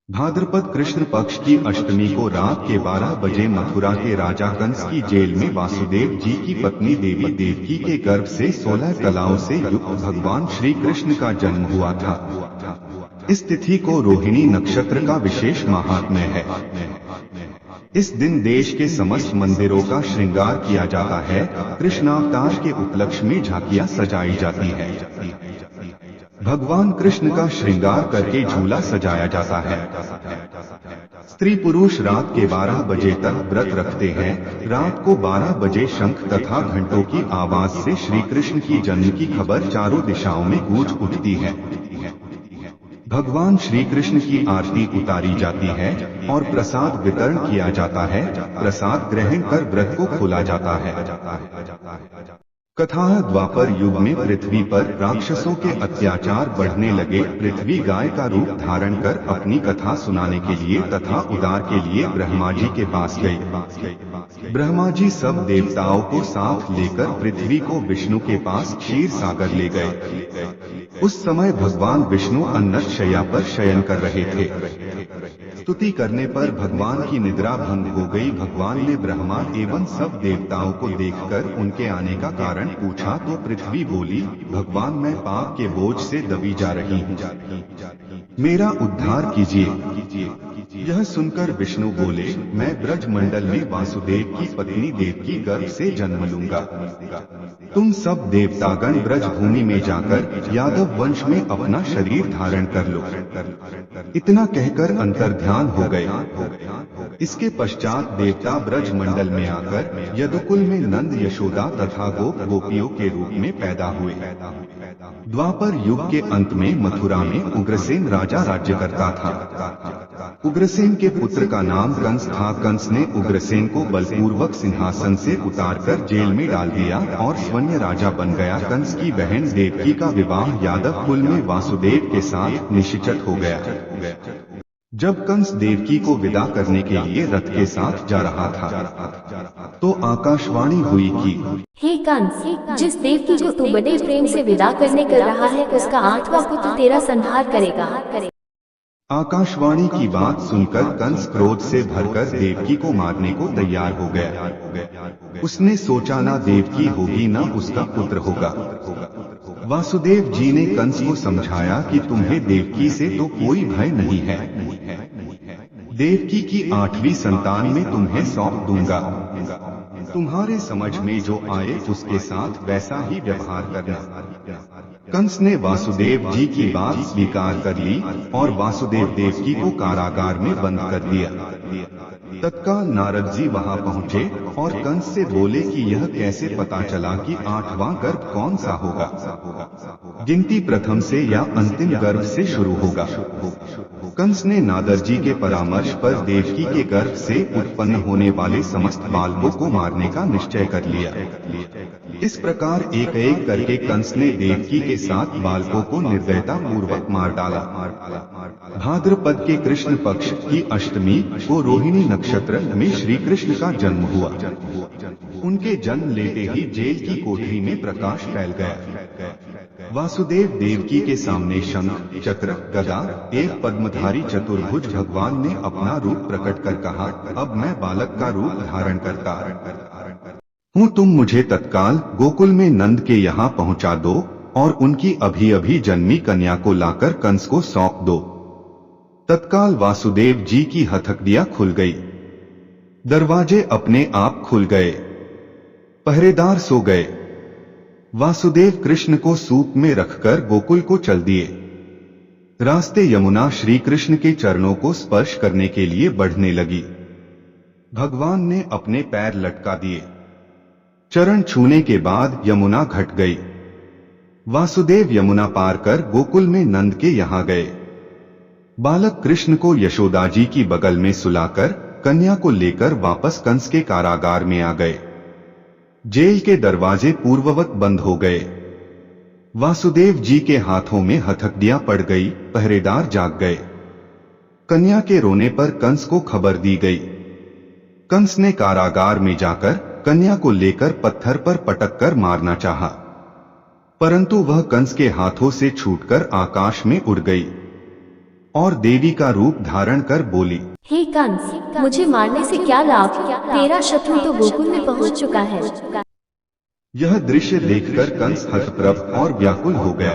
भाद्रपद कृष्ण पक्ष की अष्टमी को रात के 12 बजे मथुरा के राजा कंस की जेल में वासुदेव जी की पत्नी देवी देवकी के गर्भ से 16 कलाओं से युक्त भगवान श्री कृष्ण का जन्म हुआ था। इस तिथि को रोहिणी नक्षत्र का विशेष महात्म्य है। इस दिन देश के समस्त मंदिरों का श्रृंगार किया जाता है। कृष्णावतार के उपलक्ष्य में झांकियां सजाई जाती है। भगवान कृष्ण का श्रृंगार करके झूला सजाया जाता है। स्त्री पुरुष रात के 12 बजे तक व्रत रखते हैं। रात को 12 बजे शंख तथा घंटों की आवाज से श्री कृष्ण की जन्म की खबर चारों दिशाओं में गूंज उठती है। भगवान श्री कृष्ण की आरती उतारी जाती है और प्रसाद वितरण किया जाता है। प्रसाद ग्रहण कर व्रत को खोला जाता है। कथा है, द्वापर युग में पृथ्वी पर राक्षसों के अत्याचार बढ़ने लगे। पृथ्वी गाय का रूप धारण कर अपनी कथा सुनाने के लिए तथा उद्धार के लिए ब्रह्मा जी के पास गई। ब्रह्मा जी सब देवताओं को साथ लेकर पृथ्वी को विष्णु के पास क्षीर सागर ले गए। उस समय भगवान विष्णु अन्नत शैया पर शयन कर रहे थे। स्तुति करने पर भगवान की निद्रा भंग हो गई। भगवान ने ब्रह्मा एवं सब देवताओं को देखकर उनके आने का कारण पूछा तो पृथ्वी बोली, भगवान मैं पाप के बोझ से दबी जा रही हूँ, मेरा उद्धार कीजिए। यह सुनकर विष्णु बोले, मैं ब्रज मंडल में वासुदेव की पत्नी देवकी गर्भ से जन्म लूंगा। तुम सब देवतागण ब्रज भूमि में जाकर यादव वंश में अपना शरीर धारण कर लो। इतना कहकर अंतर्ध्यान हो गए। इसके पश्चात देवता ब्रज मंडल में आकर यदुकुल में नंद यशोदा तथा गोप गोपियों के रूप में पैदा हुए। द्वापर युग के अंत में मथुरा में उग्रसेन राजा राज्य करता था। उग्रसेन के पुत्र का नाम कंस था। कंस ने उग्रसेन को बलपूर्वक सिंहासन से उतारकर जेल में डाल दिया और स्वयं राजा बन गया। कंस की बहन देवकी का विवाह यादव कुल में वासुदेव के साथ निश्चित हो गया। जब कंस देवकी को विदा करने के लिए रथ के साथ जा रहा था तो आकाशवाणी हुई कि हे कंस, जिस देवकी को तू बड़े प्रेम से विदा करने कर रहा है उसका 8वां पुत्र तेरा संहार करेगा। आकाशवाणी की बात सुनकर कंस क्रोध से भरकर देवकी को मारने को तैयार हो गया। उसने सोचा ना देवकी होगी ना उसका पुत्र होगा। वासुदेव जी ने कंस को समझाया कि तुम्हें देवकी से तो कोई भय नहीं है। देवकी की 8वीं संतान में तुम्हें सौंप दूंगा। तुम्हारे समझ में जो आए उसके साथ वैसा ही व्यवहार करना। कंस ने वासुदेव जी की बात स्वीकार कर ली और वासुदेव देवकी को कारागार में बंद कर दिया। तत्काल नारद जी वहां पहुंचे और कंस से बोले कि यह कैसे पता चला कि 8वां गर्भ कौन सा होगा। गिनती प्रथम से या अंतिम गर्भ से शुरू होगा। कंस ने नारद जी के परामर्श पर देवकी के गर्भ से उत्पन्न होने वाले समस्त बालकों को मारने का निश्चय कर लिया। इस प्रकार एक एक करके कंस ने देवकी के 7 बालकों को निर्दयता पूर्वक मार डाला। भाद्रपद के कृष्ण पक्ष की अष्टमी को रोहिणी नक्षत्र में श्री कृष्ण का जन्म हुआ। उनके जन्म लेते ही जेल की कोठरी में प्रकाश फैल गया। वासुदेव देवकी के सामने शंख, चक्र, गदा, एक पद्मधारी चतुर्भुज भगवान ने अपना रूप प्रकट कर कहा, अब मैं बालक का रूप धारण करता हूँ। तुम मुझे तत्काल गोकुल में नंद के यहाँ पहुँचा दो और उनकी अभी अभी जन्मी कन्या को लाकर कंस को सौंप दो। तत्काल वासुदेव जी की हथकड़ियां खुल गई। दरवाजे अपने आप खुल गए। पहरेदार सो गए। वासुदेव कृष्ण को सूप में रखकर गोकुल को चल दिए। रास्ते यमुना श्री कृष्ण के चरणों को स्पर्श करने के लिए बढ़ने लगी। भगवान ने अपने पैर लटका दिए। चरण छूने के बाद यमुना घट गई। वासुदेव यमुना पार कर गोकुल में नंद के यहाँ गए। बालक कृष्ण को यशोदा जी की बगल में सुलाकर कन्या को लेकर वापस कंस के कारागार में आ गए। जेल के दरवाजे पूर्ववत बंद हो गए। वासुदेव जी के हाथों में हथकड़ियां पड़ गई। पहरेदार जाग गए। कन्या के रोने पर कंस को खबर दी गई। कंस ने कारागार में जाकर कन्या को लेकर पत्थर पर पटक कर मारना चाहा, परंतु वह कंस के हाथों से छूटकर आकाश में उड़ गई और देवी का रूप धारण कर बोली, हे कंस, मुझे मारने से क्या लाभ? तेरा शत्रु तो गोकुल में पहुंच चुका है। यह दृश्य देखकर कंस हतप्रभ और व्याकुल हो गया।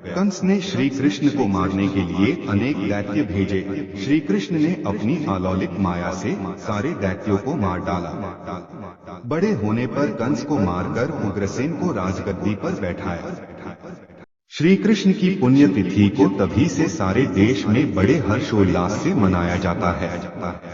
कंस ने श्री कृष्ण को मारने के लिए अनेक दैत्य भेजे। श्री कृष्ण ने अपनी अलौकिक माया से सारे दैत्यों को मार डाला। बड़े होने पर कंस को मारकर उग्रसेन को राजगद्दी पर बैठाया। श्री कृष्ण की पुण्यतिथि को तभी से सारे देश में बड़े हर्षोल्लास से मनाया जाता है।